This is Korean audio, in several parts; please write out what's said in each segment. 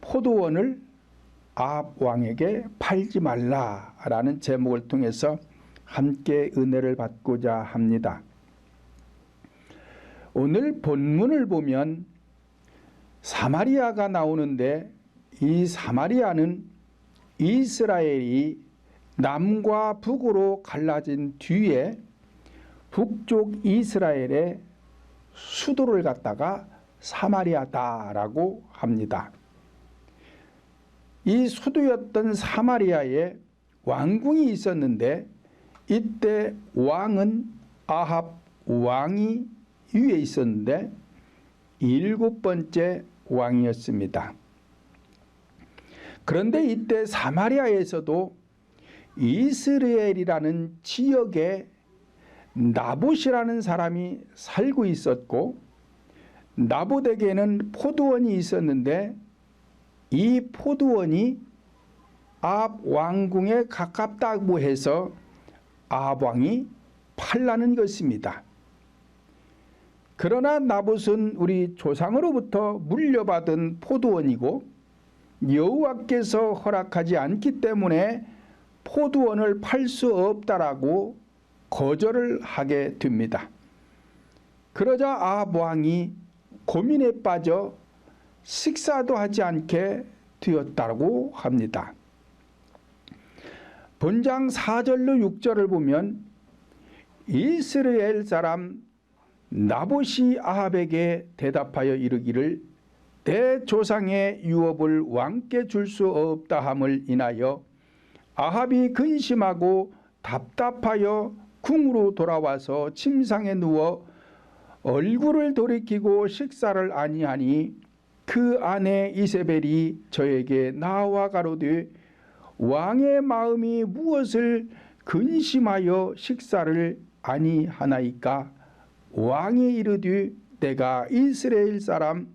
포도원을 아합 왕에게 팔지 말라라는 제목을 통해서 함께 은혜를 받고자 합니다. 오늘 본문을 보면 사마리아가 나오는데, 이 사마리아는 이스라엘이 남과 북으로 갈라진 뒤에 북쪽 이스라엘의 수도를 갖다가 사마리아다라고 합니다. 이 수도였던 사마리아에 왕궁이 있었는데, 이때 왕은 아합 왕이 위에 있었는데 7번째 왕이었습니다. 그런데 이때 사마리아에서도 이스라엘이라는 지역에 나봇이라는 사람이 살고 있었고, 나봇에게는 포도원이 있었는데 이 포도원이 아합 왕궁에 가깝다고 해서 아합 왕이 팔라는 것입니다. 그러나 나봇은 우리 조상으로부터 물려받은 포도원이고 여호와께서 허락하지 않기 때문에 포도원을 팔 수 없다라고 거절을 하게 됩니다. 그러자 아합 왕이 고민에 빠져 식사도 하지 않게 되었다고 합니다. 본장 4절로 6절을 보면 이스라엘 사람 나봇이 아합에게 대답하여 이르기를 내 조상의 유업을 왕께 줄 수 없다 함을 인하여 아합이 근심하고 답답하여 궁으로 돌아와서 침상에 누워 얼굴을 돌이키고 식사를 아니하니 그 아내 이세벨이 저에게 나와 가로되 왕의 마음이 무엇을 근심하여 식사를 아니하나이까? 왕이 이르되 내가 이스라엘 사람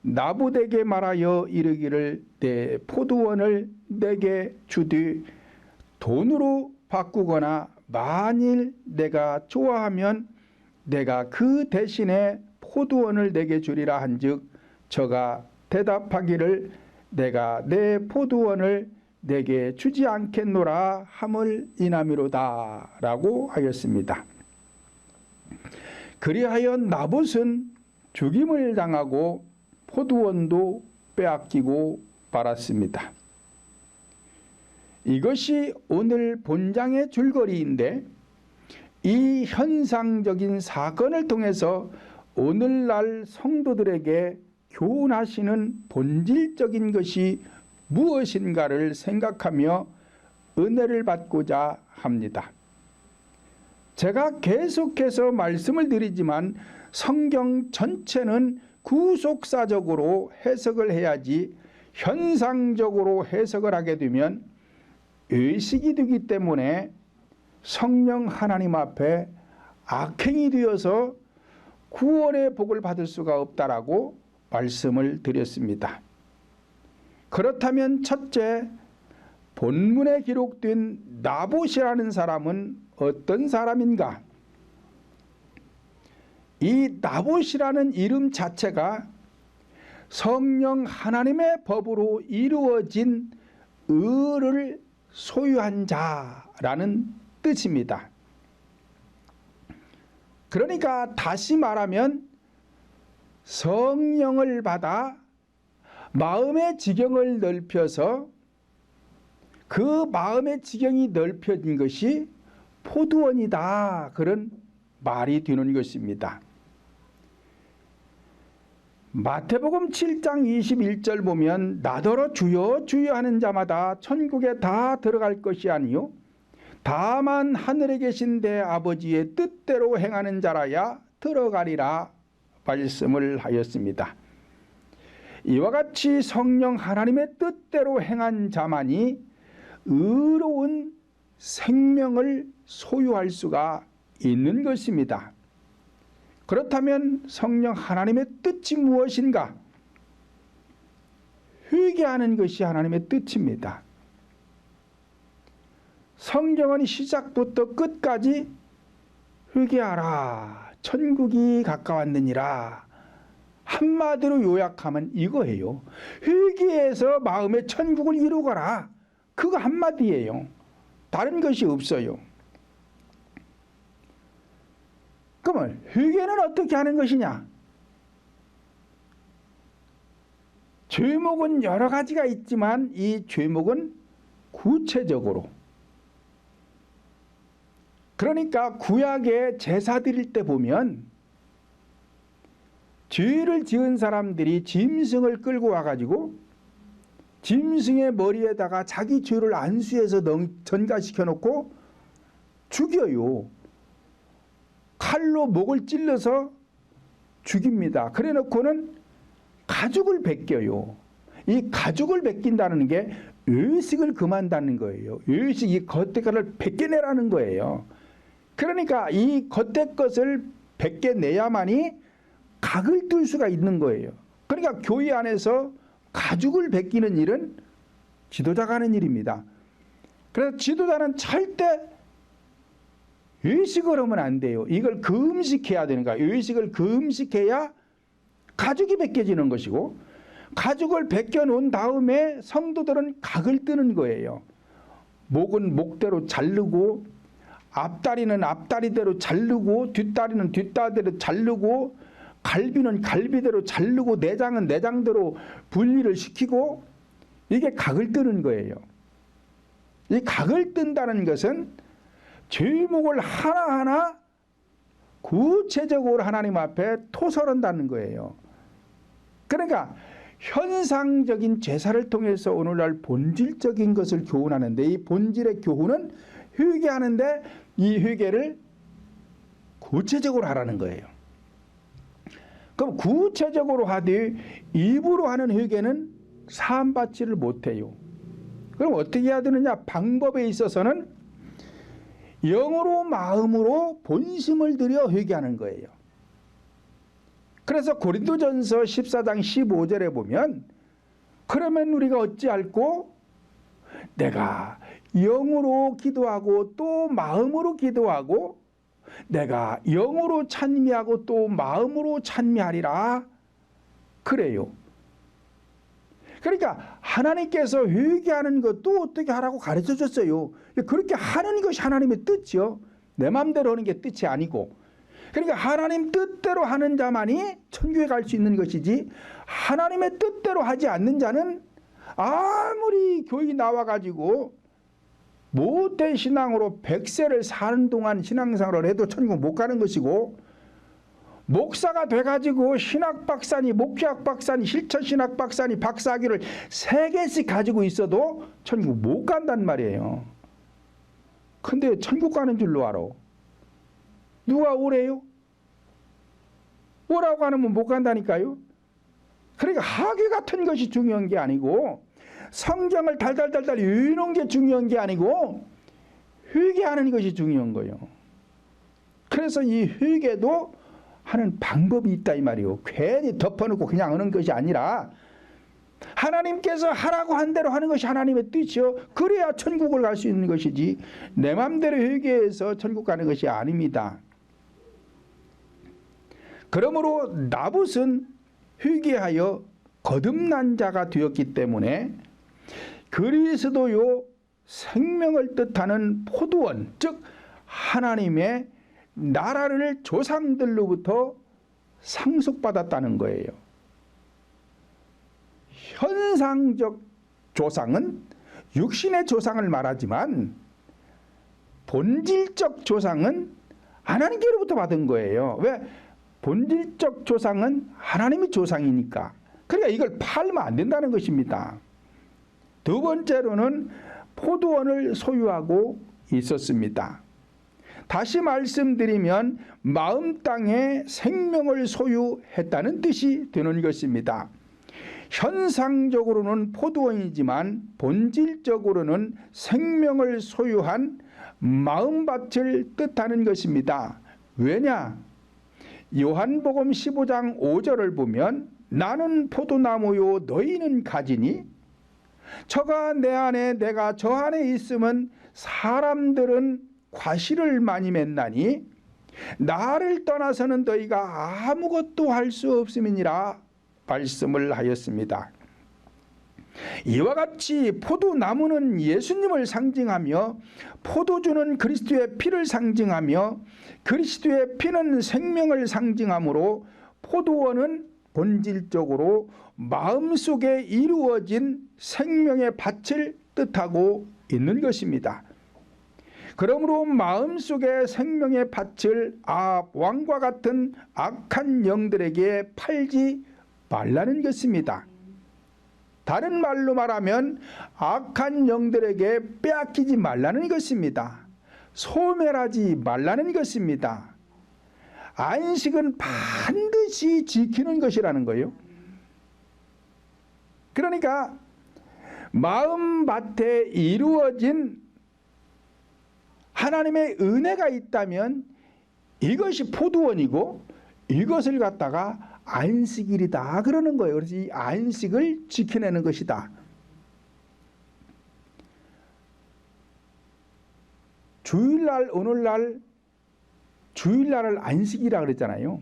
나봇에게 말하여 이르기를 내 포도원을 내게 주되 돈으로 바꾸거나 만일 내가 좋아하면 내가 그 대신에 포도원을 내게 주리라 한즉 저가 대답하기를 내가 내 포도원을 내게 주지 않겠노라 함을 인함이로다 라고 하였습니다. 그리하여 나봇은 죽임을 당하고 포도원도 빼앗기고 말았습니다. 이것이 오늘 본장의 줄거리인데, 이 현상적인 사건을 통해서 오늘날 성도들에게 교훈하시는 본질적인 것이 무엇인가를 생각하며 은혜를 받고자 합니다. 제가 계속해서 말씀을 드리지만 성경 전체는 구속사적으로 해석을 해야지 현상적으로 해석을 하게 되면 의식이 되기 때문에 성령 하나님 앞에 악행이 되어서 구원의 복을 받을 수가 없다라고 말씀을 드렸습니다. 그렇다면 첫째, 본문에 기록된 나봇이라는 사람은 어떤 사람인가? 이 나봇이라는 이름 자체가 성령 하나님의 법으로 이루어진 의를 소유한 자라는 뜻입니다. 그러니까 다시 말하면 성령을 받아 마음의 지경을 넓혀서 그 마음의 지경이 넓혀진 것이 포도원이다, 그런 말이 되는 것입니다. 마태복음 7장 21절 보면 나더러 주여 주여 하는 자마다 천국에 다 들어갈 것이 아니요 다만 하늘에 계신 내 아버지의 뜻대로 행하는 자라야 들어가리라 말씀을 하였습니다. 이와 같이 성령 하나님의 뜻대로 행한 자만이 의로운 생명을 소유할 수가 있는 것입니다. 그렇다면 성령 하나님의 뜻이 무엇인가? 회개하는 것이 하나님의 뜻입니다. 성경은 시작부터 끝까지 회개하라 천국이 가까웠느니라 한마디로 요약하면 이거예요. 회개해서 마음의 천국을 이루거라. 그거 한마디예요. 다른 것이 없어요. 그러면 회개는 어떻게 하는 것이냐? 죄목은 여러 가지가 있지만 이 죄목은 구체적으로, 그러니까 구약에 제사 드릴 때 보면 죄를 지은 사람들이 짐승을 끌고 와가지고 짐승의 머리에다가 자기 죄를 안수해서 전가시켜 놓고 죽여요. 칼로 목을 찔러서 죽입니다. 그래 놓고는 가죽을 벗겨요. 이 가죽을 벗긴다는 게 의식을 금한다는 거예요. 의식, 이 겉에 것을 벗겨내라는 거예요. 그러니까 이 겉에 것을 벗겨내야만이 각을 뜰 수가 있는 거예요. 그러니까 교회 안에서 가죽을 벗기는 일은 지도자가 하는 일입니다. 그래서 지도자는 절대 의식을 하면 안 돼요. 이걸 금식해야 되는 거야. 의식을 금식해야 가죽이 벗겨지는 것이고, 가죽을 벗겨 놓은 다음에 성도들은 각을 뜨는 거예요. 목은 목대로 자르고, 앞다리는 앞다리대로 자르고, 뒷다리는 뒷다리대로 자르고, 갈비는 갈비대로 자르고, 내장은 내장대로 분리를 시키고, 이게 각을 뜨는 거예요. 이 각을 뜬다는 것은 죄목을 하나하나 구체적으로 하나님 앞에 토설한다는 거예요. 그러니까 현상적인 제사를 통해서 오늘날 본질적인 것을 교훈하는데, 이 본질의 교훈은 회개하는데 이 회개를 구체적으로 하라는 거예요. 그럼 구체적으로 하되 입으로 하는 회개는 사함받지를 못해요. 그럼 어떻게 해야 되느냐? 방법에 있어서는 영으로 마음으로 본심을 들여 회개하는 거예요. 그래서 고린도전서 14장 15절에 보면, 그러면 우리가 어찌할꼬? 내가 영으로 기도하고 또 마음으로 기도하고, 내가 영으로 찬미하고 또 마음으로 찬미하리라. 그래요. 그러니까 하나님께서 회개하는 것도 어떻게 하라고 가르쳐 줬어요. 그렇게 하는 것이 하나님의 뜻이요. 내 마음대로 하는 게 뜻이 아니고. 그러니까 하나님 뜻대로 하는 자만이 천국에 갈 수 있는 것이지, 하나님의 뜻대로 하지 않는 자는 아무리 교회 나와가지고 모태 신앙으로 100세를 사는 동안 신앙생활을 해도 천국 못 가는 것이고, 목사가 돼가지고 신학 박사니 목회학 박사니 실천 신학 박사니 박사학위를 3개씩 가지고 있어도 천국 못 간단 말이에요. 근데 천국 가는 줄로 알아? 누가 오래요? 오라고 하면 못 간다니까요. 그러니까 학위 같은 것이 중요한 게 아니고, 성경을 달달달달 읽는 게 중요한 게 아니고, 회개하는 것이 중요한 거예요. 그래서 이 회개도 하는 방법이 있다 이 말이에요. 괜히 덮어놓고 그냥 하는 것이 아니라 하나님께서 하라고 한 대로 하는 것이 하나님의 뜻이요. 그래야 천국을 갈 수 있는 것이지, 내 마음대로 회개해서 천국 가는 것이 아닙니다. 그러므로 나봇은 회개하여 거듭난 자가 되었기 때문에 그리스도요 생명을 뜻하는 포도원, 즉 하나님의 나라를 조상들로부터 상속받았다는 거예요. 현상적 조상은 육신의 조상을 말하지만 본질적 조상은 하나님께로부터 받은 거예요. 왜? 본질적 조상은 하나님의 조상이니까. 그러니까 이걸 팔면 안 된다는 것입니다. 두 번째로는 포도원을 소유하고 있었습니다. 다시 말씀드리면 마음 땅에 생명을 소유했다는 뜻이 되는 것입니다. 현상적으로는 포도원이지만 본질적으로는 생명을 소유한 마음밭을 뜻하는 것입니다. 왜냐? 요한복음 15장 5절을 보면, 나는 포도나무요 너희는 가지니 저가 내 안에 내가 저 안에 있으면 사람들은 과실을 많이 맺나니 나를 떠나서는 너희가 아무것도 할 수 없음이니라 말씀을 하였습니다. 이와 같이 포도나무는 예수님을 상징하며 포도주는 그리스도의 피를 상징하며 그리스도의 피는 생명을 상징하므로 포도원은 본질적으로 마음속에 이루어진 생명의 밭을 뜻하고 있는 것입니다. 그러므로 마음속에 생명의 밭을 왕과 같은 악한 영들에게 팔지 말라는 것입니다. 다른 말로 말하면 악한 영들에게 빼앗기지 말라는 것입니다. 소멸하지 말라는 것입니다. 안식은 반드시 지키는 것이라는 거예요. 그러니까 마음밭에 이루어진 하나님의 은혜가 있다면 이것이 포도원이고 이것을 갖다가 안식일이다 그러는 거예요. 그래서 이 안식을 지켜내는 것이다. 주일날 오늘날 주일날을 안식이라 그랬잖아요.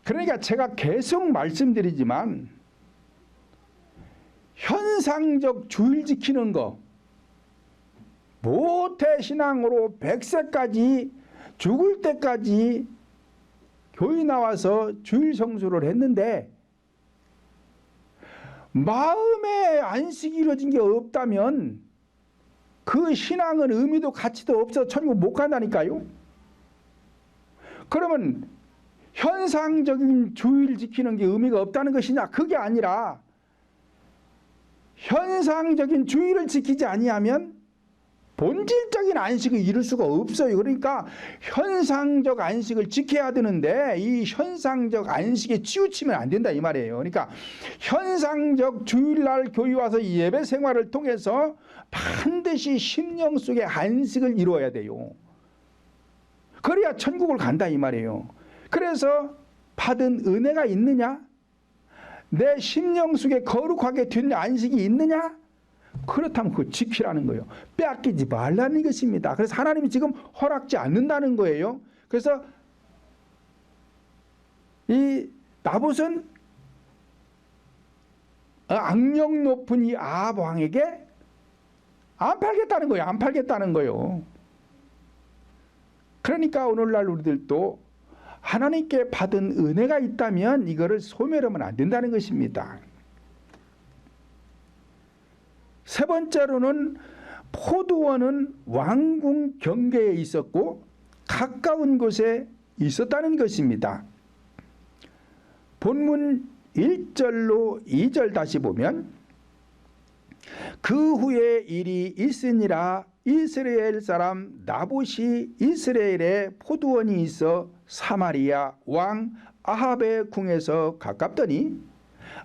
그러니까 제가 계속 말씀드리지만 현상적 주일 지키는 거 모태신앙으로 100세까지 죽을 때까지 교회 나와서 주일 성수를 했는데 마음에 안식이 이루어진 게 없다면 그 신앙은 의미도 가치도 없어 천국 못 간다니까요. 그러면 현상적인 주일 지키는 게 의미가 없다는 것이냐? 그게 아니라 현상적인 주일을 지키지 아니하면 본질적인 안식을 이룰 수가 없어요. 그러니까 현상적 안식을 지켜야 되는데 이 현상적 안식에 치우치면 안 된다 이 말이에요. 그러니까 현상적 주일날 교회 와서 예배 생활을 통해서 반드시 심령 속에 안식을 이루어야 돼요. 그래야 천국을 간다 이 말이에요. 그래서 받은 은혜가 있느냐? 내 심령 속에 거룩하게 된 안식이 있느냐? 그렇다면 그거 지키라는 거예요. 빼앗기지 말라는 것입니다. 그래서 하나님이 지금 허락지 않는다는 거예요. 그래서 이 나봇은 악력 높은 이 아합 왕에게 안 팔겠다는 거예요. 안 팔겠다는 거예요. 그러니까 오늘날 우리들도 하나님께 받은 은혜가 있다면 이거를 소멸하면 안 된다는 것입니다. 세 번째로는 포도원은 왕궁 경계에 있었고 가까운 곳에 있었다는 것입니다. 본문 1절로 2절 다시 보면 그 후에 일이 있으니라 이스라엘 사람 나봇이 이스라엘에 포도원이 있어 사마리아 왕 아합의 궁에서 가깝더니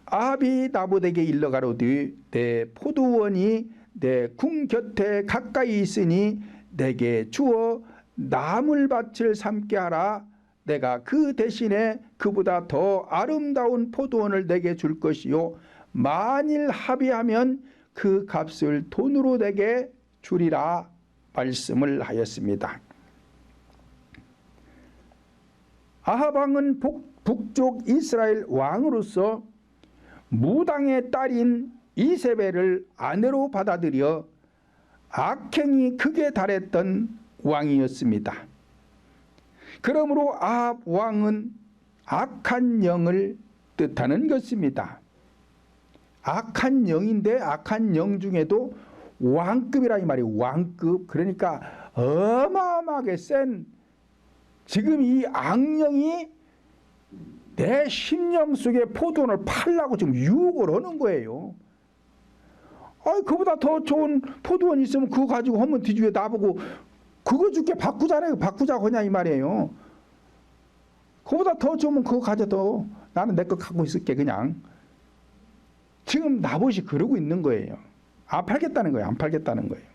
아합이 나봇에게 일러 가로되 내 포도원이 내 궁 곁에 가까이 있으니 내게 주어 나물밭을 삼게 하라. 내가 그 대신에 그보다 더 아름다운 포도원을 내게 줄 것이요 만일 합의하면 그 값을 돈으로 내게 주리라 말씀을 하였습니다. 아합 왕은 북쪽 이스라엘 왕으로서 무당의 딸인 이세벨을 아내로 받아들여 악행이 극에 달했던 왕이었습니다. 그러므로 아합 왕은 악한 영을 뜻하는 것입니다. 악한 영인데 악한 영 중에도 왕급이라 이 말이에요. 왕급. 그러니까 어마어마하게 센 지금 이 악령이 내 심령 속에 포도원을 팔라고 지금 유혹을 하는 거예요. 그보다 더 좋은 포도원 있으면 그거 가지고 한번 뒤집어 놔보고 그거 줄게 바꾸자래요. 바꾸자고 하냐 이 말이에요. 그보다 더 좋으면 그거 가져도 나는 내 거 갖고 있을게 그냥. 지금 나봇이 그러고 있는 거예요. 안 팔겠다는 거예요. 안 팔겠다는 거예요.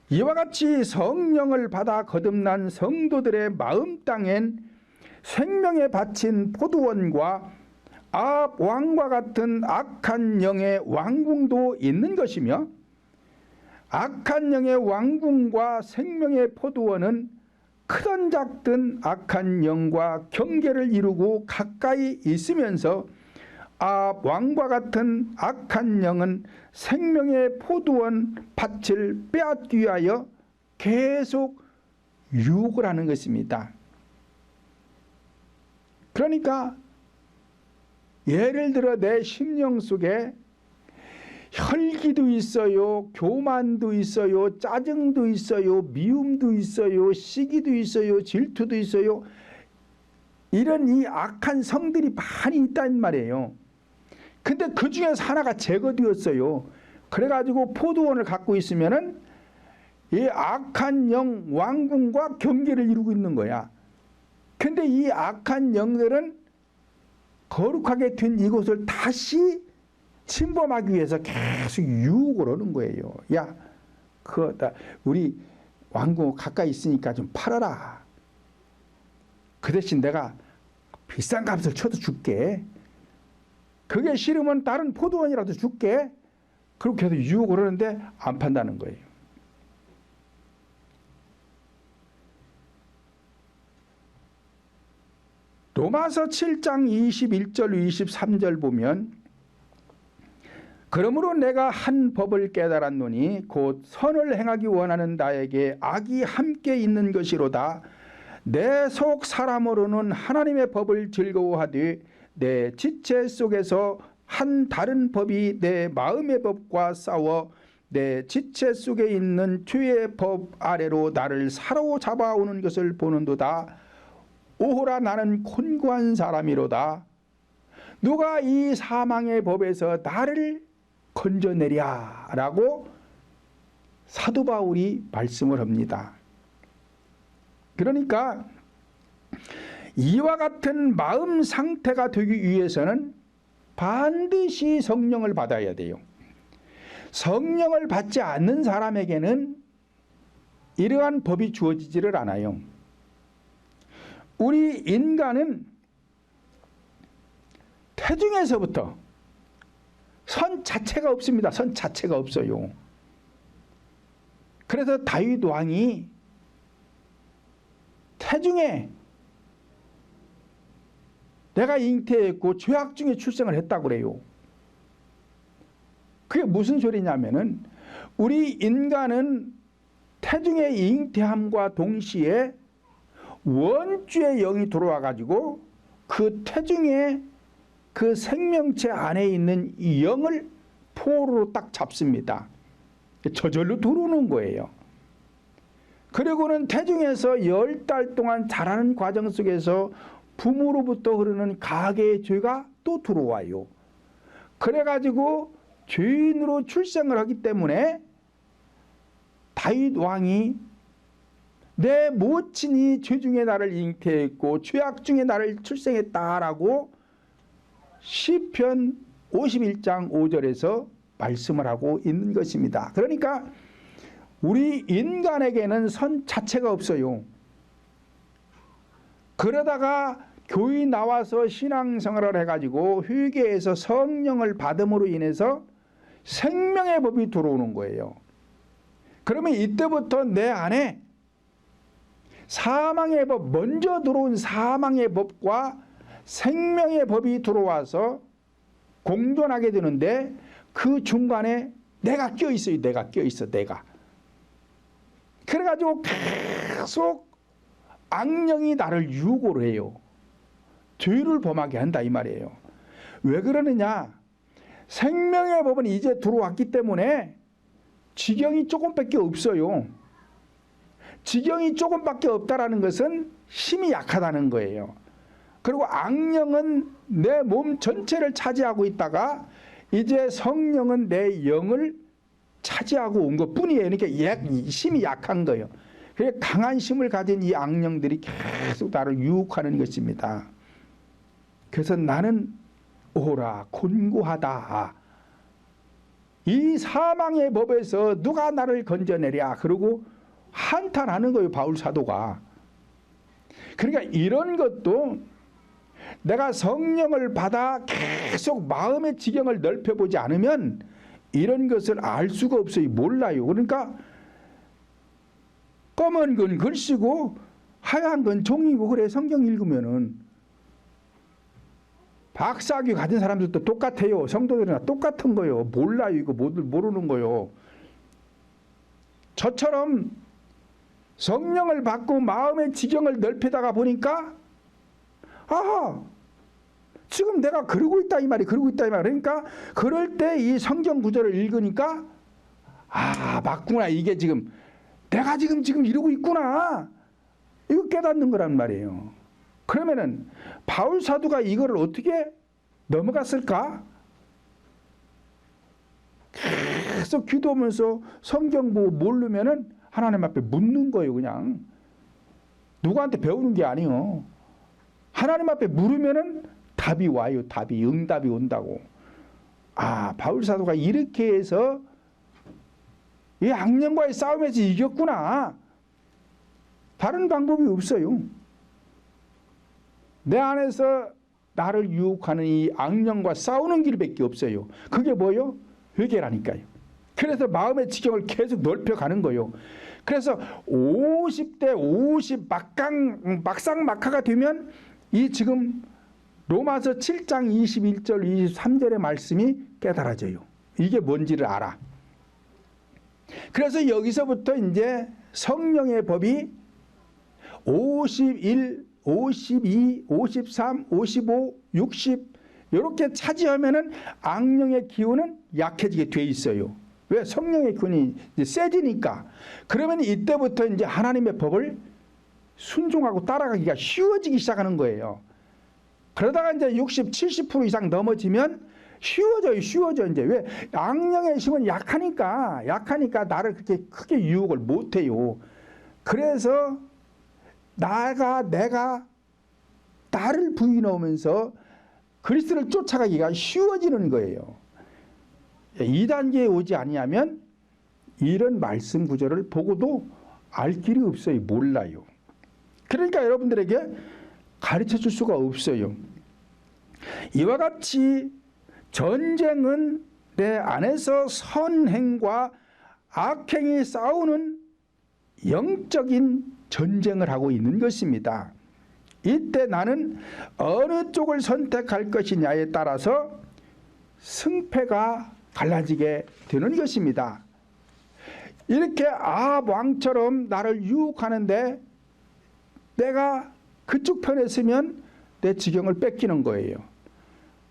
이와 같이 성령을 받아 거듭난 성도들의 마음 땅엔 생명에 바친 포도원과 아합 왕과 같은 악한 영의 왕궁도 있는 것이며 악한 영의 왕궁과 생명의 포도원은 크든 작든 악한 영과 경계를 이루고 가까이 있으면서 왕과 같은 악한 영은 생명의 포도원 밭을 빼앗기 위하여 계속 유혹을 하는 것입니다. 그러니까 예를 들어 내 심령 속에 혈기도 있어요, 교만도 있어요, 짜증도 있어요, 미움도 있어요, 시기도 있어요, 질투도 있어요. 이런 이 악한 성들이 많이 있단 말이에요. 근데 그 중에서 하나가 제거되었어요. 그래가지고 포도원을 갖고 있으면은 이 악한 영 왕궁과 경계를 이루고 있는 거야. 근데 이 악한 영들은 거룩하게 된 이곳을 다시 침범하기 위해서 계속 유혹을 하는 거예요. 야, 우리 왕궁 가까이 있으니까 좀 팔아라. 그 대신 내가 비싼 값을 쳐도 줄게. 그게 싫으면 다른 포도원이라도 줄게. 그렇게 해서 유혹을 하는데 안 판다는 거예요. 로마서 7장 21절 23절 보면 그러므로 내가 한 법을 깨달았노니 곧 선을 행하기 원하는 나에게 악이 함께 있는 것이로다. 내 속 사람으로는 하나님의 법을 즐거워하되 내 지체 속에서 한 다른 법이 내 마음의 법과 싸워 내 지체 속에 있는 죄의 법 아래로 나를 사로잡아오는 것을 보는도다. 오호라 나는 곤고한 사람이로다. 누가 이 사망의 법에서 나를 건져내랴 라고 사도 바울이 말씀을 합니다. 그러니까 이와 같은 마음 상태가 되기 위해서는 반드시 성령을 받아야 돼요. 성령을 받지 않는 사람에게는 이러한 법이 주어지지를 않아요. 우리 인간은 태중에서부터 선 자체가 없습니다. 선 자체가 없어요. 그래서 다윗 왕이 태중에 내가 잉태했고 죄악 중에 출생을 했다고 그래요. 그게 무슨 소리냐면은 우리 인간은 태중에 잉태함과 동시에 원죄의 영이 들어와 가지고 그 태중에 그 생명체 안에 있는 이 영을 포로로 딱 잡습니다. 저절로 들어오는 거예요. 그리고는 태중에서 10달 동안 자라는 과정 속에서 부모로부터 흐르는 가계의 죄가 또 들어와요. 그래가지고 죄인으로 출생을 하기 때문에 다윗 왕이 내 모친이 죄 중에 나를 잉태했고 죄악 중에 나를 출생했다라고 시편 51장 5절에서 말씀을 하고 있는 것입니다. 그러니까 우리 인간에게는 선 자체가 없어요. 그러다가 교회 나와서 신앙생활을 해가지고 회개해서 성령을 받음으로 인해서 생명의 법이 들어오는 거예요. 그러면 이때부터 내 안에 사망의 법, 먼저 들어온 사망의 법과 생명의 법이 들어와서 공존하게 되는데 그 중간에 내가 껴있어요. 내가 껴있어. 내가. 그래가지고 계속 악령이 나를 유혹을 해요. 죄를 범하게 한다 이 말이에요. 왜 그러느냐? 생명의 법은 이제 들어왔기 때문에 지경이 조금밖에 없어요. 지경이 조금밖에 없다라는 것은 힘이 약하다는 거예요. 그리고 악령은 내 몸 전체를 차지하고 있다가 이제 성령은 내 영을 차지하고 온 것뿐이에요. 그러니까 힘이 약한 거예요. 그래서 강한 힘을 가진 이 악령들이 계속 나를 유혹하는 것입니다. 그래서 나는 오라 곤고하다. 이 사망의 법에서 누가 나를 건져내랴. 그러고 한탄하는 거예요. 바울 사도가. 그러니까 이런 것도 내가 성령을 받아 계속 마음의 지경을 넓혀보지 않으면 이런 것을 알 수가 없어요. 몰라요. 그러니까 검은 건 글씨고 하얀 건 종이고 그래. 성경 읽으면은 박사학위 가진 사람들도 똑같아요. 성도들이나 똑같은 거요. 몰라요. 이거 모르는 거요. 저처럼 성령을 받고 마음의 지경을 넓히다가 보니까 아하, 지금 내가 그러고 있다 이 말이, 그러고 있다 이 말. 그러니까 그럴 때 이 성경 구절을 읽으니까 아, 맞구나. 이게 지금 내가 지금 이러고 있구나. 이거 깨닫는 거란 말이에요. 그러면은 바울 사도가 이거를 어떻게 넘어갔을까? 계속 기도하면서 성경 보고 모르면은 하나님 앞에 묻는 거예요. 그냥 누구한테 배우는 게 아니요. 하나님 앞에 물으면은 답이 와요. 답이, 응답이 온다고. 아, 바울 사도가 이렇게 해서 이 악령과의 싸움에서 이겼구나. 다른 방법이 없어요. 내 안에서 나를 유혹하는 이 악령과 싸우는 길밖에 없어요. 그게 뭐요? 회개라니까요. 그래서 마음의 지경을 계속 넓혀가는 거예요. 그래서 50대 50 막상막하가 되면 이 지금 로마서 7장 21절 23절의 말씀이 깨달아져요. 이게 뭔지를 알아. 그래서 여기서부터 이제 성령의 법이 51, 52, 53, 55, 60 이렇게 차지하면은 악령의 기운은 약해지게 돼 있어요. 왜? 성령의 기운이 이제 세지니까. 그러면 이때부터 이제 하나님의 법을 순종하고 따라가기가 쉬워지기 시작하는 거예요. 그러다가 이제 60, 70% 이상 넘어지면 쉬워져 이제. 왜? 악령의 힘은 약하니까 나를 그렇게 크게 유혹을 못 해요. 그래서 내가 나를 부인하면서 그리스도를 쫓아가기가 쉬워지는 거예요. 2단계에 오지 아니하면 이런 말씀 구절을 보고도 알 길이 없어요. 몰라요. 그러니까 여러분들에게 가르쳐 줄 수가 없어요. 이와 같이 전쟁은 내 안에서 선행과 악행이 싸우는 영적인 전쟁을 하고 있는 것입니다. 이때 나는 어느 쪽을 선택할 것이냐에 따라서 승패가 갈라지게 되는 것입니다. 이렇게 아합 왕처럼 나를 유혹하는데 내가 그쪽 편에 서면 내 지경을 뺏기는 거예요.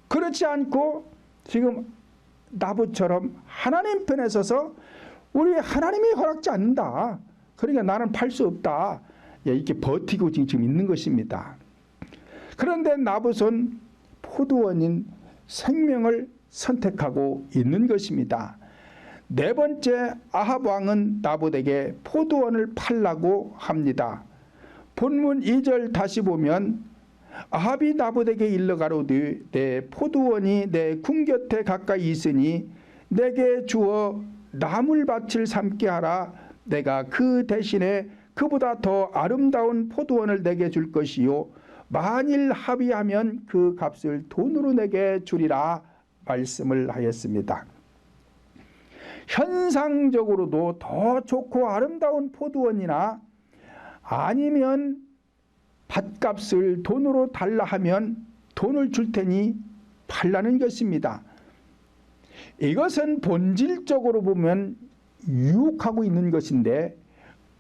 그렇지 않고 지금 나봇처럼 하나님 편에 서서 우리 하나님이 허락지 않는다. 그러니까 나는 팔 수 없다. 이렇게 버티고 지금 있는 것입니다. 그런데 나봇은 포도원인 생명을 선택하고 있는 것입니다. 네 번째, 아합 왕은 나봇에게 포도원을 팔라고 합니다. 본문 2절 다시 보면 아합이 나봇에게 일러 가로되 내 포도원이 내 궁 곁에 가까이 있으니 내게 주어 나물밭을 삼게 하라. 내가 그 대신에 그보다 더 아름다운 포도원을 내게 줄 것이요 만일 합의하면 그 값을 돈으로 내게 주리라 말씀을 하였습니다. 현상적으로도 더 좋고 아름다운 포도원이나 아니면 밭값을 돈으로 달라 하면 돈을 줄 테니 팔라는 것입니다. 이것은 본질적으로 보면 유혹하고 있는 것인데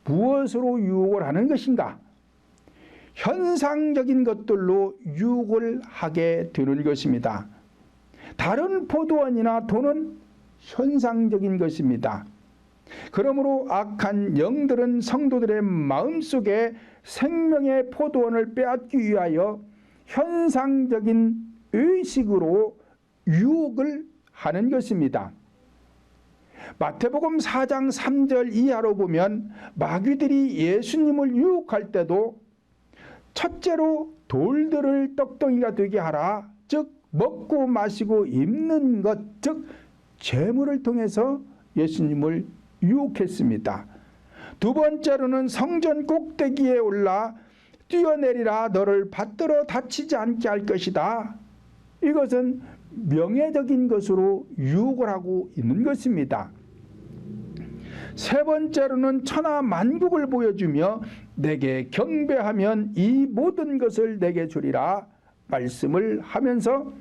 무엇으로 유혹을 하는 것인가? 현상적인 것들로 유혹을 하게 되는 것입니다. 다른 포도원이나 돈은 현상적인 것입니다. 그러므로 악한 영들은 성도들의 마음속에 생명의 포도원을 빼앗기 위하여 현상적인 의식으로 유혹을 하는 것입니다. 마태복음 4장 3절 이하로 보면 마귀들이 예수님을 유혹할 때도 첫째로 돌들을 떡덩이가 되게 하라. 즉 먹고 마시고 입는 것, 즉 재물을 통해서 예수님을 유혹했습니다. 두 번째로는 성전 꼭대기에 올라 뛰어내리라. 너를 받들어 다치지 않게 할 것이다. 이것은 명예적인 것으로 유혹을 하고 있는 것입니다. 세 번째로는 천하 만국을 보여주며 내게 경배하면 이 모든 것을 내게 주리라 말씀을 하면서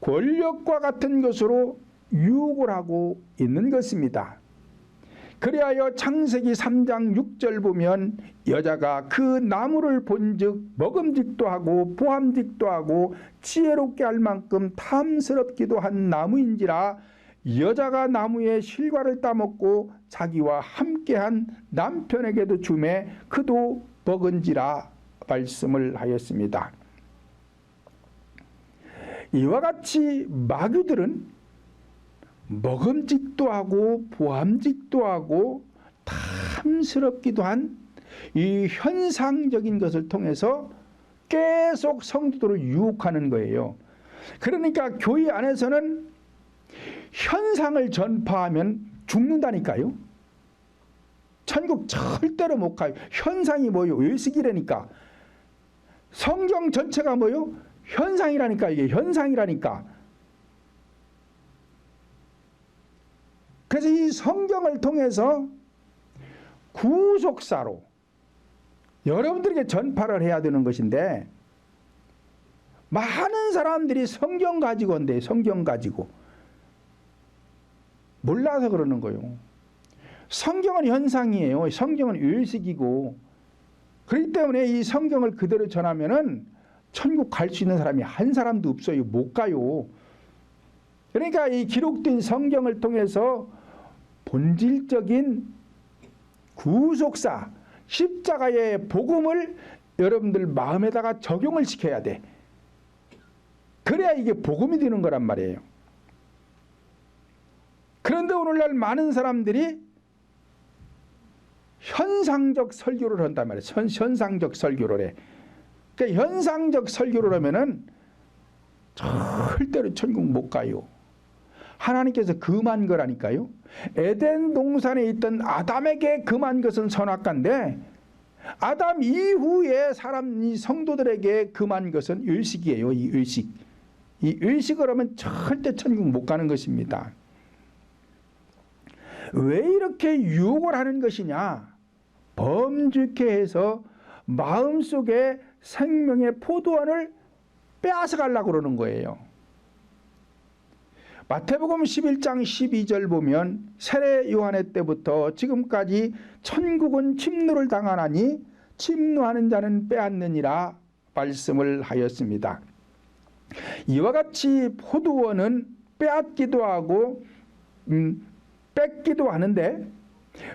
권력과 같은 것으로 유혹을 하고 있는 것입니다. 그리하여 창세기 3장 6절 보면 여자가 그 나무를 본즉 먹음직도 하고 보암직도 하고 지혜롭게 할 만큼 탐스럽기도 한 나무인지라 여자가 나무의 실과를 따먹고 자기와 함께한 남편에게도 주매 그도 먹은지라 말씀을 하였습니다. 이와 같이 마귀들은 먹음직도 하고 보암직도 하고 탐스럽기도 한 이 현상적인 것을 통해서 계속 성도들을 유혹하는 거예요. 그러니까 교회 안에서는 현상을 전파하면 죽는다니까요. 천국 절대로 못 가요. 현상이 뭐요? 외식이라니까. 성경 전체가 뭐요? 현상이라니까. 이게 현상이라니까. 그래서 이 성경을 통해서 구속사로 여러분들에게 전파를 해야 되는 것인데 많은 사람들이 성경 가지고 온대. 성경 가지고 몰라서 그러는 거예요. 성경은 현상이에요. 성경은 의식이고 그렇기 때문에 이 성경을 그대로 전하면은 천국 갈 수 있는 사람이 한 사람도 없어요. 못 가요. 그러니까 이 기록된 성경을 통해서 본질적인 구속사 십자가의 복음을 여러분들 마음에다가 적용을 시켜야 돼. 그래야 이게 복음이 되는 거란 말이에요. 그런데 오늘날 많은 사람들이 현상적 설교를 한단 말이에요. 현상적 설교를 해. 그러니까 현상적 설교를 하면은 절대로 천국 못 가요. 하나님께서 금한 거라니까요. 에덴 동산에 있던 아담에게 금한 것은 선악과인데 아담 이후에 이 성도들에게 금한 것은 의식이에요. 이 의식. 이 의식을 하면 절대 천국 못 가는 것입니다. 왜 이렇게 유혹을 하는 것이냐? 범죄케 해서 마음속에 생명의 포도원을 빼앗아 가려고 그러는 거예요. 마태복음 11장 12절 보면 세례 요한의 때부터 지금까지 천국은 침노를 당하나니 침노하는 자는 빼앗느니라 말씀을 하였습니다. 이와 같이 포도원은 빼앗기도 하고 뺏기도 하는데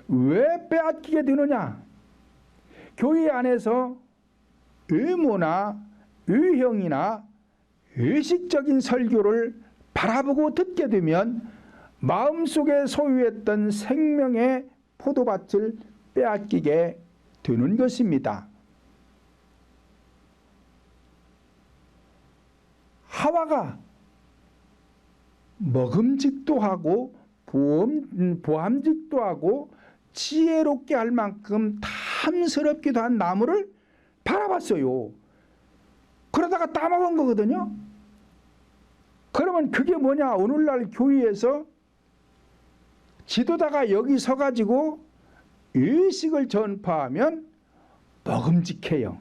왜 빼앗기게 되느냐? 교회 안에서 의무나 의형이나 의식적인 설교를 바라보고 듣게 되면 마음속에 소유했던 생명의 포도밭을 빼앗기게 되는 것입니다. 하와가 먹음직도 하고 보암직도 하고 지혜롭게 할 만큼 탐스럽기도 한 나무를 바라봤어요. 그러다가 따먹은 거거든요. 그러면 그게 뭐냐? 오늘날 교회에서 지도자가 여기 서가지고 의식을 전파하면 먹음직해요.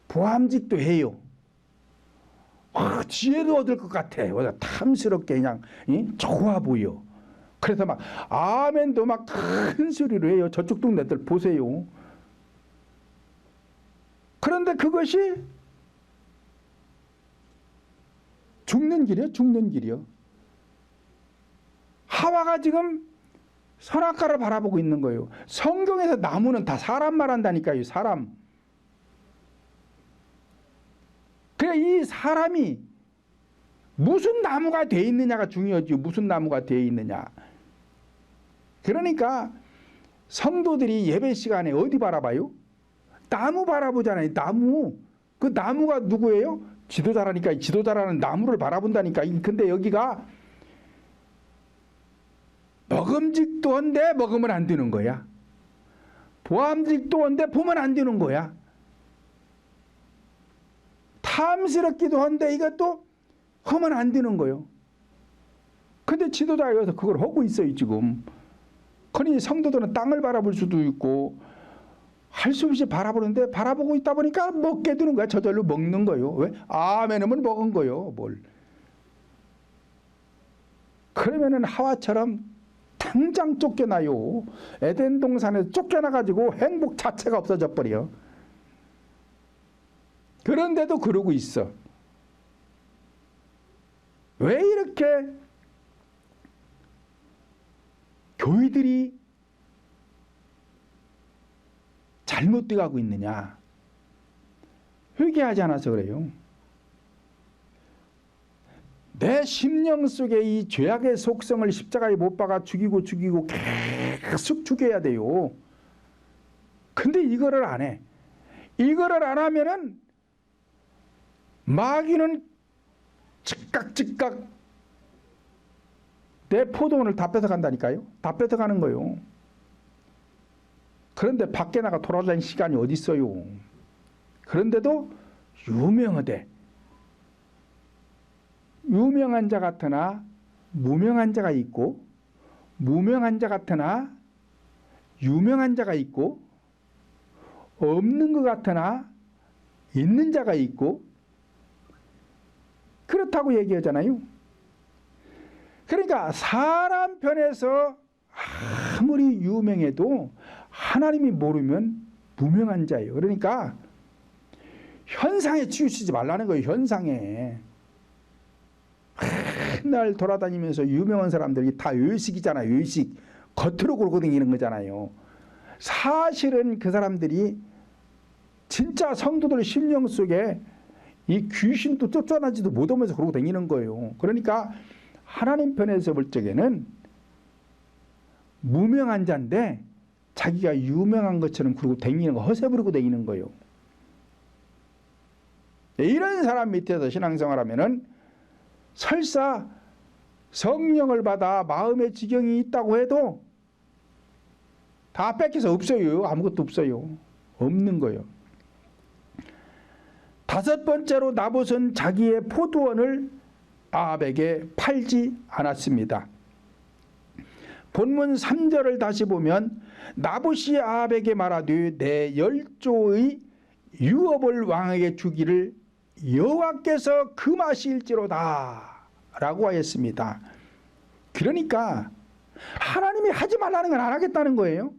보암직도 해요. 지혜도 얻을 것 같아. 탐스럽게 그냥 좋아 보여. 그래서 막 아멘도 막 큰 소리로 해요. 저쪽 동네들 보세요. 그런데 그것이 죽는 길이요. 죽는 길이요. 하와가 지금 선악과를 바라보고 있는 거예요. 성경에서 나무는 다 사람 말한다니까요. 사람. 그래 이 사람이 무슨 나무가 되어 있느냐가 중요하죠. 무슨 나무가 되어 있느냐. 그러니까 성도들이 예배 시간에 어디 바라봐요? 나무 바라보잖아요. 나무. 그 나무가 누구예요? 지도자라니까. 지도자라는 나무를 바라본다니까. 근데 여기가 먹음직도 한데 먹으면 안 되는 거야. 보암직도 한데 보면 안 되는 거야. 탐스럽기도 한데 이것도 하면 안 되는 거예요. 근데 지도자가 여기서 그걸 하고 있어요 지금. 그러니 성도들은 땅을 바라볼 수도 있고 할 수 없이 바라보는데 바라보고 있다 보니까 먹게 되는 거야. 저절로 먹는 거예요. 왜? 아멘은 먹은 거예요. 뭘. 그러면은 하와처럼 당장 쫓겨나요. 에덴 동산에서 쫓겨나가지고 행복 자체가 없어져 버려. 그런데도 그러고 있어. 왜 이렇게 교회들이 잘못돼 가고 있느냐? 회개하지 않아서 그래요. 내 심령 속에 이 죄악의 속성을 십자가에 못 박아 죽이고 계속 죽여야 돼요. 근데 이거를 안 해. 이거를 안 하면은 마귀는 즉각 내 포도원을 다 뺏어간다니까요. 다 뺏어가는 거예요. 그런데 밖에 나가 돌아다니는 시간이 어디 있어요. 그런데도 유명하대. 유명한 자 같으나 무명한 자가 있고, 무명한 자 같으나 유명한 자가 있고, 없는 것 같으나 있는 자가 있고, 그렇다고 얘기하잖아요. 그러니까 사람 편에서 아무리 유명해도 하나님이 모르면 무명한 자예요. 그러니까 현상에 치우치지 말라는 거예요. 현상에. 맨날 돌아다니면서 유명한 사람들이 다 의식이잖아요. 의식. 겉으로 그러고 다니는 거잖아요. 사실은 그 사람들이 진짜 성도들 심령 속에 이 귀신도 쫓아나지도 못하면서 그러고 다니는 거예요. 그러니까 하나님 편에서 볼 적에는 무명한 자인데 자기가 유명한 것처럼 그러고 다니는 거, 허세 부르고 다니는 거예요. 이런 사람 밑에서 신앙생활하면은 설사 성령을 받아 마음의 지경이 있다고 해도 다 뺏겨서 없어요. 아무것도 없어요. 없는 거예요. 다섯 번째로 나봇은 자기의 포도원을 아합에게 팔지 않았습니다. 본문 3절을 다시 보면 나봇이 아합에게 말하되 내 열조의 유업을 왕에게 주기를 여호와께서 금하실지로다 라고 하였습니다. 그러니까 하나님이 하지 말라는 건 안 하겠다는 거예요.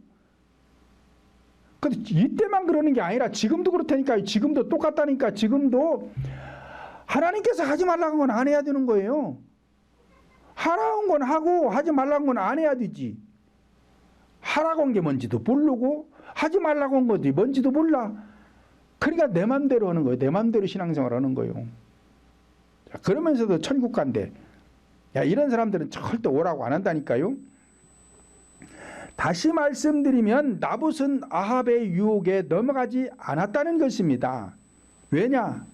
근데 이때만 그러는 게 아니라 지금도 그렇다니까요. 지금도 똑같다니까. 지금도 하나님께서 하지 말라는 건 안 해야 되는 거예요. 하라는 건 하고 하지 말라는 건 안 해야 되지. 하라고 한 게 뭔지도 모르고 하지 말라고 한 것이 뭔지도 몰라. 그러니까 내 맘대로 하는 거예요. 내 맘대로 신앙생활 하는 거예요. 그러면서도 천국 간대. 야, 이런 사람들은 절대 오라고 안 한다니까요. 다시 말씀드리면 나봇은 아합의 유혹에 넘어가지 않았다는 것입니다. 왜냐?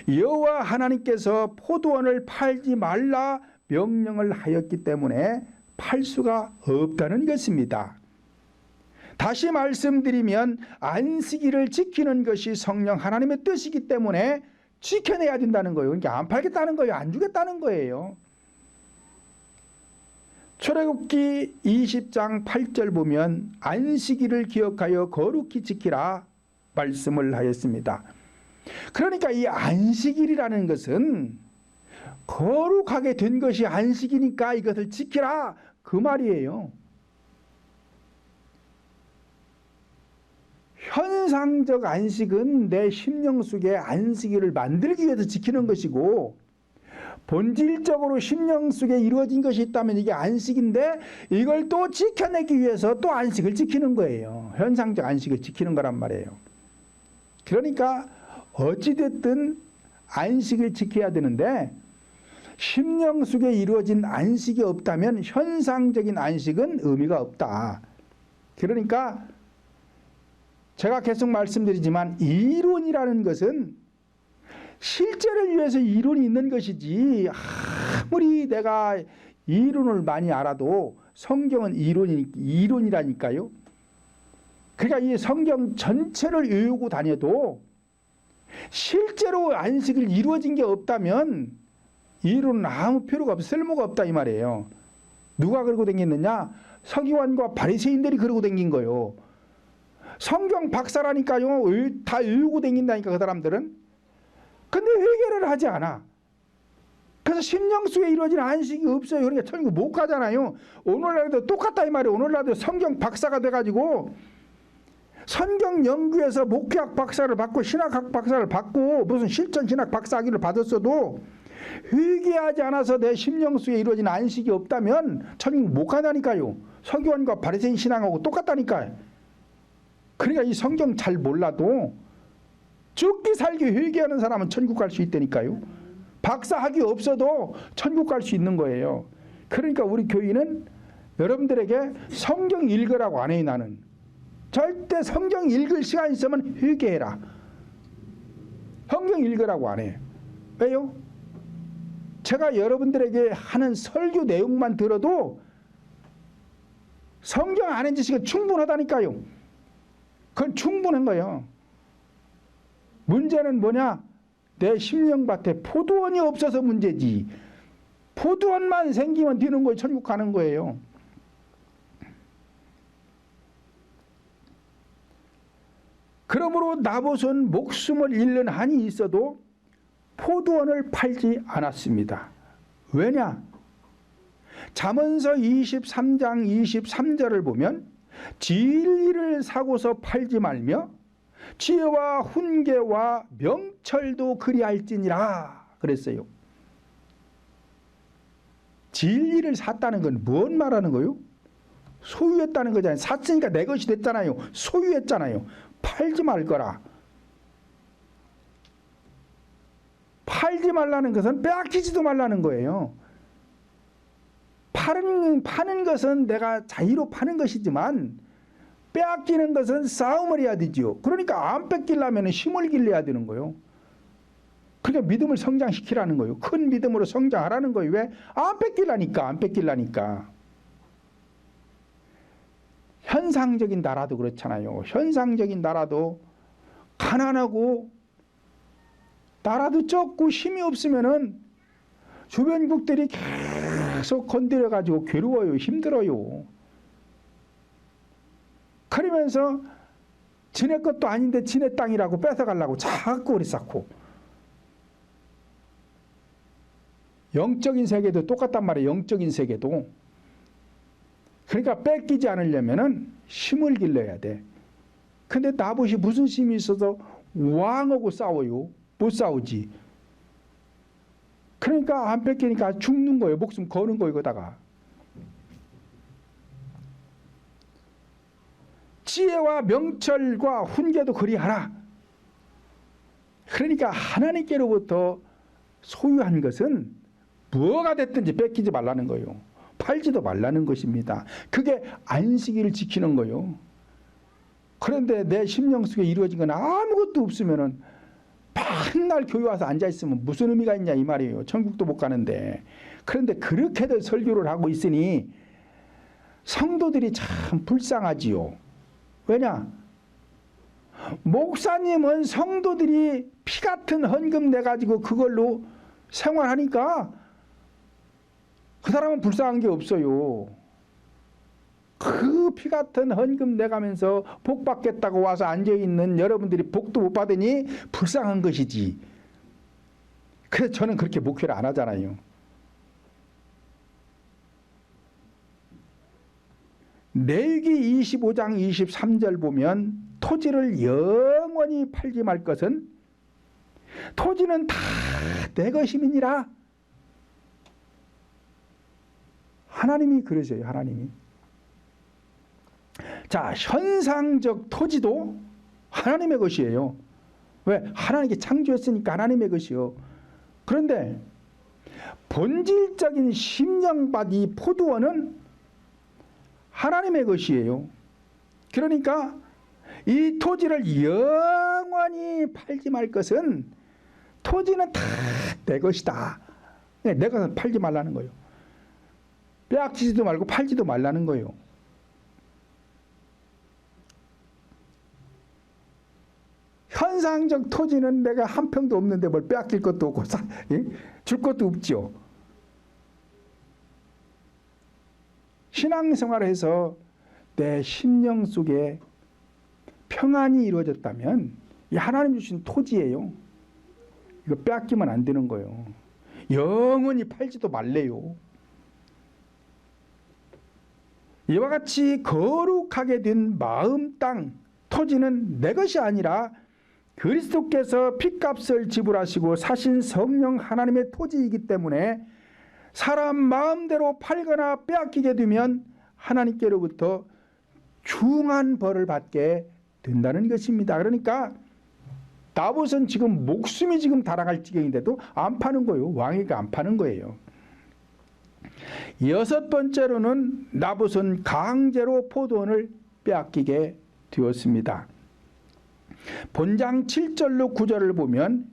여호와 하나님께서 포도원을 팔지 말라 명령을 하였기 때문에 팔 수가 없다는 것입니다. 다시 말씀드리면 안식일을 지키는 것이 성령 하나님의 뜻이기 때문에 지켜내야 된다는 거예요. 그러니까 안 팔겠다는 거예요. 안 주겠다는 거예요. 출애굽기 20장 8절 보면 안식일을 기억하여 거룩히 지키라 말씀을 하였습니다. 그러니까 이 안식일이라는 것은 거룩하게 된 것이 안식이니까 이것을 지키라 그 말이에요. 현상적 안식은 내 심령 속에 안식일을 만들기 위해서 지키는 것이고 본질적으로 심령 속에 이루어진 것이 있다면 이게 안식인데 이걸 또 지켜내기 위해서 또 안식을 지키는 거예요. 현상적 안식을 지키는 거란 말이에요. 그러니까 어찌됐든 안식을 지켜야 되는데 심령 속에 이루어진 안식이 없다면 현상적인 안식은 의미가 없다. 그러니까 제가 계속 말씀드리지만 이론이라는 것은 실제를 위해서 이론이 있는 것이지 아무리 내가 이론을 많이 알아도 성경은 이론이라니까요. 그러니까 이 성경 전체를 외우고 다녀도 실제로 안식을 이루어진 게 없다면 이론은 아무 필요가 없어, 쓸모가 없다 이 말이에요. 누가 그러고 다녔느냐? 서기관과 바리새인들이 그러고 다닌 거예요. 성경 박사라니까요. 다 읽고 다닌다니까 그 사람들은. 근데 회개를 하지 않아. 그래서 심령 속에 이루어진 안식이 없어요. 그러니까 천국 못 가잖아요. 오늘날에도 똑같다 이 말이에요. 오늘날에도 성경 박사가 돼가지고 성경 연구에서 목회학 박사를 받고 신학학 박사를 받고 무슨 실전 신학 박사학위를 받았어도 회개하지 않아서 내 심령 속에 이루어진 안식이 없다면 천국 못 가다니까요. 서기관과 바리새인 신앙하고 똑같다니까요. 그러니까 이 성경 잘 몰라도 죽기 살기 회개하는 사람은 천국 갈 수 있다니까요. 박사학위 없어도 천국 갈 수 있는 거예요. 그러니까 우리 교인은 여러분들에게 성경 읽으라고 안 해요. 나는 절대 성경 읽을 시간 있으면 회개해라. 성경 읽으라고 안 해요. 왜요? 제가 여러분들에게 하는 설교 내용만 들어도 성경 아는 지식은 충분하다니까요. 그건 충분한 거예요. 문제는 뭐냐? 내 심령밭에 포도원이 없어서 문제지. 포도원만 생기면 되는 거예요. 천국 가는 거예요. 그러므로 나봇은 목숨을 잃는 한이 있어도 포도원을 팔지 않았습니다. 왜냐? 잠언서 23장 23절을 보면 진리를 사고서 팔지 말며 지혜와 훈계와 명철도 그리할지니라 그랬어요. 진리를 샀다는 건 뭔 말하는 거요? 소유했다는 거잖아요. 샀으니까 내 것이 됐잖아요. 소유했잖아요. 팔지 말거라. 팔지 말라는 것은 빼앗기지도 말라는 거예요. 파는 것은 내가 자유로 파는 것이지만 빼앗기는 것은 싸움을 해야 되죠. 그러니까 안 뺏기려면 힘을 길러야 되는 거예요. 그러니까 믿음을 성장시키라는 거예요. 큰 믿음으로 성장하라는 거예요. 왜? 안 뺏기려니까. 안 뺏기려니까. 현상적인 나라도 그렇잖아요. 현상적인 나라도 가난하고 나라도 적고 힘이 없으면은 주변국들이 계속 건드려가지고 괴로워요. 힘들어요. 그러면서 지네 것도 아닌데 지네 땅이라고 뺏어가려고 자꾸 그리 쌓고. 영적인 세계도 똑같단 말이에요. 영적인 세계도. 그러니까 뺏기지 않으려면은 힘을 길러야 돼. 근데 나봇이 무슨 힘이 있어서 왕하고 싸워요? 못 싸우지. 그러니까 안 뺏기니까 죽는 거예요. 목숨 거는 거예요. 거다가. 지혜와 명철과 훈계도 그리하라. 그러니까 하나님께로부터 소유한 것은 무엇가 됐든지 뺏기지 말라는 거예요. 팔지도 말라는 것입니다. 그게 안식일을 지키는 거예요. 그런데 내 심령 속에 이루어진 건 아무것도 없으면은 맨날 교회 와서 앉아있으면 무슨 의미가 있냐 이 말이에요. 천국도 못 가는데. 그런데 그렇게들 설교를 하고 있으니 성도들이 참 불쌍하지요. 왜냐? 목사님은 성도들이 피 같은 헌금 내가지고 그걸로 생활하니까 그 사람은 불쌍한 게 없어요. 그 피 같은 헌금 내가면서 복 받겠다고 와서 앉아있는 여러분들이 복도 못 받으니 불쌍한 것이지. 그래서 저는 그렇게 목회를 안 하잖아요. 레위기 25장 23절 보면 토지를 영원히 팔지 말 것은 토지는 다 내 것임이니라. 하나님이 그러세요. 하나님이. 자, 현상적 토지도 하나님의 것이에요. 왜? 하나님께 창조했으니까 하나님의 것이요. 그런데 본질적인 심령밭 이 포도원은 하나님의 것이에요. 그러니까 이 토지를 영원히 팔지 말 것은 토지는 다 내 것이다. 내 것은 팔지 말라는 거예요. 빼앗기지도 말고 팔지도 말라는 거예요. 현상적 토지는 내가 한 평도 없는데 뭘 빼앗길 것도 없고 줄 것도 없죠. 신앙생활을 해서 내 심령 속에 평안이 이루어졌다면 이 하나님 주신 토지예요. 이거 빼앗기면 안 되는 거예요. 영원히 팔지도 말래요. 이와 같이 거룩하게 된 마음 땅 토지는 내 것이 아니라 그리스도께서 핏값을 지불하시고 사신 성령 하나님의 토지이기 때문에 사람 마음대로 팔거나 빼앗기게 되면 하나님께로부터 중한 벌을 받게 된다는 것입니다. 그러니까 나봇은 지금 목숨이 지금 달아갈 지경인데도 안 파는 거예요. 왕이가 안 파는 거예요. 여섯 번째로는 나봇은 강제로 포도원을 빼앗기게 되었습니다. 본장 7절로 9절을 보면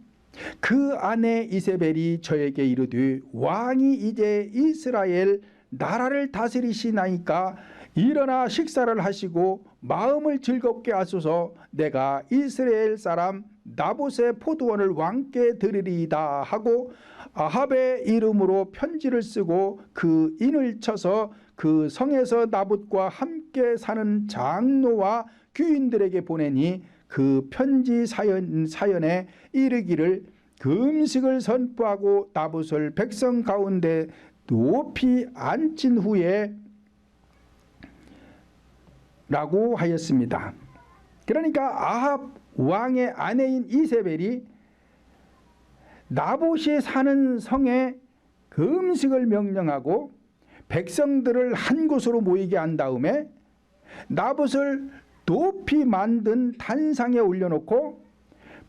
그 아내 이세벨이 저에게 이르되 왕이 이제 이스라엘 나라를 다스리시나이까 일어나 식사를 하시고 마음을 즐겁게 하소서. 내가 이스라엘 사람 나봇의 포도원을 왕께 드리리이다 하고 아합의 이름으로 편지를 쓰고 그 인을 쳐서 그 성에서 나봇과 함께 사는 장로와 귀인들에게 보내니 그 편지 사연에 이르기를 금식을 선포하고 나봇을 백성 가운데 높이 앉힌 후에 라고 하였습니다. 그러니까 아합 왕의 아내인 이세벨이 나봇이 사는 성에 금식을 명령하고 백성들을 한 곳으로 모이게 한 다음에 나봇을 높이 만든 단상에 올려놓고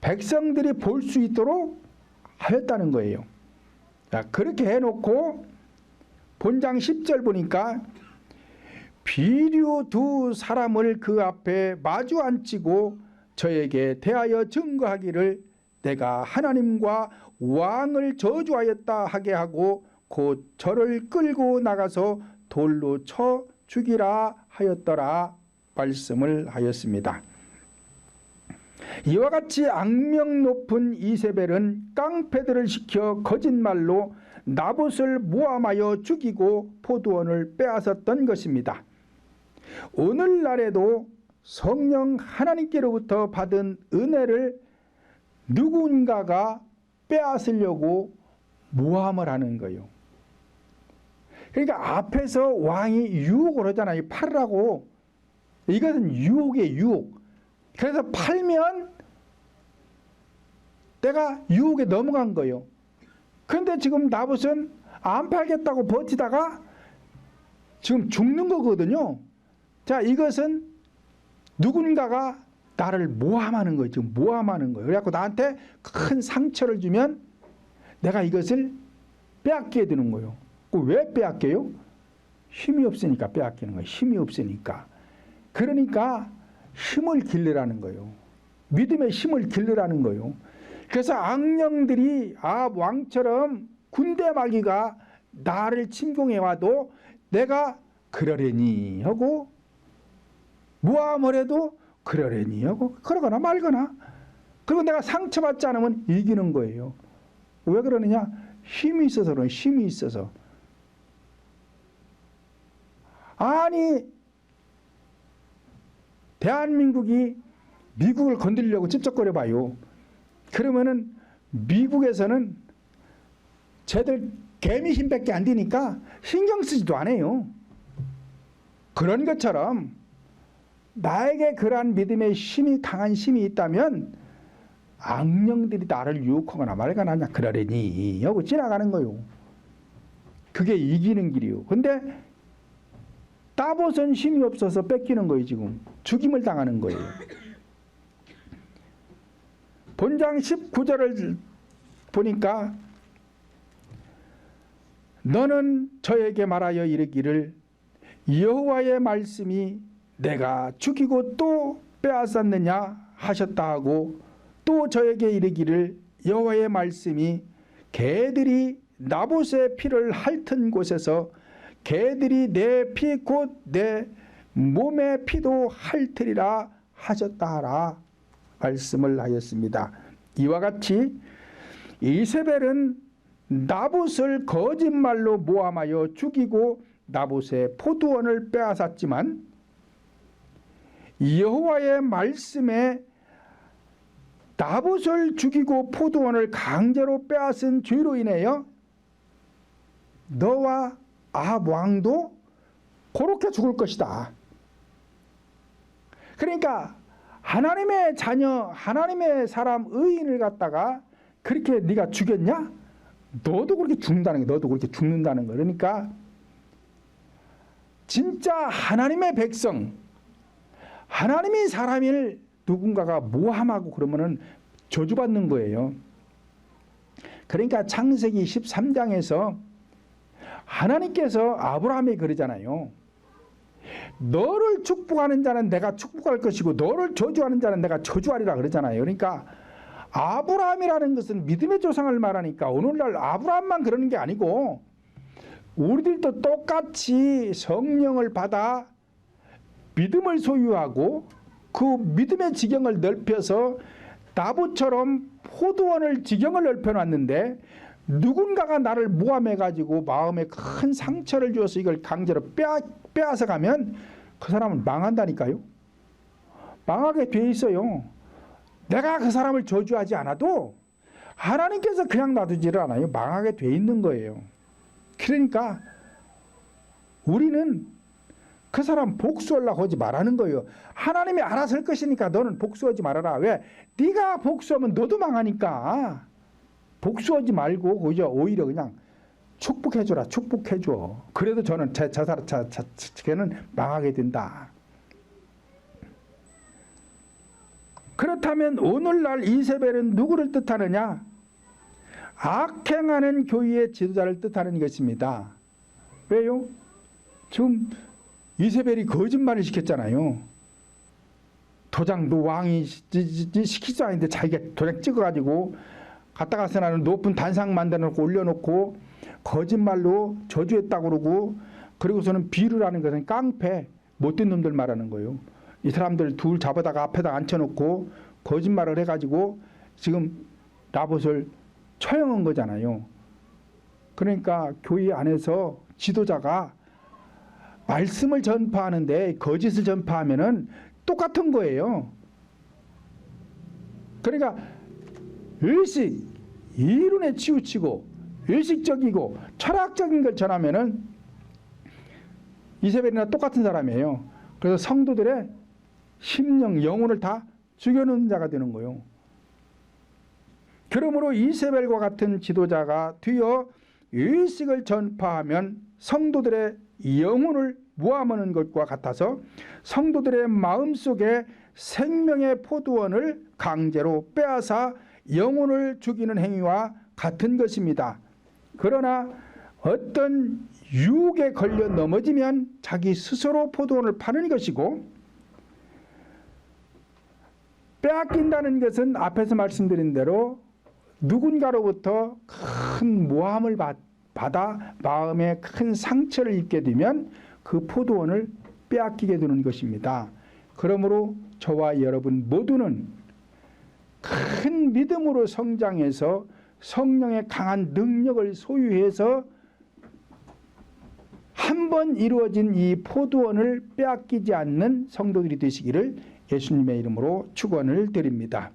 백성들이 볼 수 있도록 하였다는 거예요. 자, 그렇게 해놓고 본장 10절 보니까 비류 두 사람을 그 앞에 마주 앉히고 저에게 대하여 증거하기를 내가 하나님과 왕을 저주하였다 하게 하고 곧 저를 끌고 나가서 돌로 쳐 죽이라 하였더라 말씀을 하였습니다. 이와 같이 악명 높은 이세벨은 깡패들을 시켜 거짓말로 나봇을 모함하여 죽이고 포도원을 빼앗았던 것입니다. 오늘날에도 성령 하나님께로부터 받은 은혜를 누군가가 빼앗으려고 모함을 하는 거예요. 그러니까 앞에서 왕이 유혹을 하잖아요. 팔라고. 이것은 유혹이에요. 유혹. 그래서 팔면 내가 유혹에 넘어간 거예요. 그런데 지금 나봇은 안 팔겠다고 버티다가 지금 죽는 거거든요. 자, 이것은 누군가가 나를 모함하는 거예요. 지금 모함하는 거예요. 그래갖고 나한테 큰 상처를 주면 내가 이것을 빼앗게 되는 거예요. 왜 빼앗겨요? 힘이 없으니까 빼앗기는 거예요. 힘이 없으니까. 그러니까 힘을 길르라는 거예요. 믿음의 힘을 길르라는 거예요. 그래서 악령들이 왕처럼 군대 마귀가 나를 침공해 와도 내가 그러려니 하고 모함을 해도 그러려니 하고 그러거나 말거나 그리고 내가 상처받지 않으면 이기는 거예요. 왜 그러느냐? 힘이 있어서 그런 힘이 있어서. 아니 대한민국이 미국을 건드리려고 찝쩍거려 봐요. 그러면은 미국에서는 쟤들 개미 힘밖에 안 되니까 신경 쓰지도 않아요. 그런 것처럼 나에게 그러한 믿음의 힘이 강한 힘이 있다면 악령들이 나를 유혹하거나 말거나 그러려니 하고 지나가는 거예요. 그게 이기는 길이에요. 근데 나봇은 힘이 없어서 뺏기는 거예요. 지금 죽임을 당하는 거예요. 본장 19절을 보니까 너는 저에게 말하여 이르기를 여호와의 말씀이 내가 죽이고 또 빼앗았느냐 하셨다 하고 또 저에게 이르기를 여호와의 말씀이 개들이 나봇의 피를 핥은 곳에서 개들이 내 피 곧 내 몸의 피도 핥으리라 하셨다 하라. 말씀을 하였습니다. 이와 같이 이세벨은 나봇을 거짓말로 모함하여 죽이고 나봇의 포도원을 빼앗았지만 여호와의 말씀에 나봇을 죽이고 포도원을 강제로 빼앗은 죄로 인하여 너와 아합 왕도 그렇게 죽을 것이다. 그러니까 하나님의 자녀, 하나님의 사람, 의인을 갖다가 그렇게 네가 죽였냐? 너도 그렇게 죽는다는 거, 너도 그렇게 죽는다는 거. 그러니까 진짜 하나님의 백성, 하나님의 사람을 누군가가 모함하고 그러면은 저주받는 거예요. 그러니까 창세기 13장에서 하나님께서 아브라함에게 그러잖아요. 너를 축복하는 자는 내가 축복할 것이고 너를 저주하는 자는 내가 저주하리라 그러잖아요. 그러니까 아브라함이라는 것은 믿음의 조상을 말하니까 오늘날 아브라함만 그러는 게 아니고 우리들도 똑같이 성령을 받아 믿음을 소유하고 그 믿음의 지경을 넓혀서 나봇처럼 포도원을 지경을 넓혀놨는데 누군가가 나를 모함해가지고 마음에 큰 상처를 주어서 이걸 강제로 빼앗아 가면 그 사람은 망한다니까요. 망하게 돼 있어요. 내가 그 사람을 저주하지 않아도 하나님께서 그냥 놔두지를 않아요. 망하게 돼 있는 거예요. 그러니까 우리는 그 사람 복수하려고 하지 말라는 거예요. 하나님이 알아서 할 것이니까 너는 복수하지 말아라. 왜? 네가 복수하면 너도 망하니까. 복수하지 말고 오히려 그냥 축복해줘라. 축복해줘. 그래도 저는 걔는 망하게 된다. 그렇다면 오늘날 이세벨은 누구를 뜻하느냐? 악행하는 교회의 지도자를 뜻하는 것입니다. 왜요? 지금 이세벨이 거짓말을 시켰잖아요. 도장도 왕이 시키지도 않는데 자기가 도장 찍어가지고 갖다 가서 나는 높은 단상 만들어놓고 올려놓고 거짓말로 저주했다고 그러고, 그리고서는 비유라는 것은 깡패 못된 놈들 말하는 거예요. 이 사람들 둘 잡아다가 앞에다 앉혀놓고 거짓말을 해가지고 지금 나봇을 처형한 거잖아요. 그러니까 교회 안에서 지도자가 말씀을 전파하는데 거짓을 전파하면은 똑같은 거예요. 그러니까 의식, 이론에 치우치고 의식적이고 철학적인 걸 전하면은 이세벨이나 똑같은 사람이에요. 그래서 성도들의 심령, 영혼을 다 죽여놓는 자가 되는 거예요. 그러므로 이세벨과 같은 지도자가 되어 의식을 전파하면 성도들의 영혼을 모함하는 것과 같아서 성도들의 마음속에 생명의 포도원을 강제로 빼앗아 영혼을 죽이는 행위와 같은 것입니다. 그러나 어떤 유혹에 걸려 넘어지면 자기 스스로 포도원을 파는 것이고, 빼앗긴다는 것은 앞에서 말씀드린 대로 누군가로부터 큰 모함을 받아 마음에 큰 상처를 입게 되면 그 포도원을 빼앗기게 되는 것입니다. 그러므로 저와 여러분 모두는 큰 믿음으로 성장해서 성령의 강한 능력을 소유해서 한 번 이루어진 이 포도원을 빼앗기지 않는 성도들이 되시기를 예수님의 이름으로 축원을 드립니다.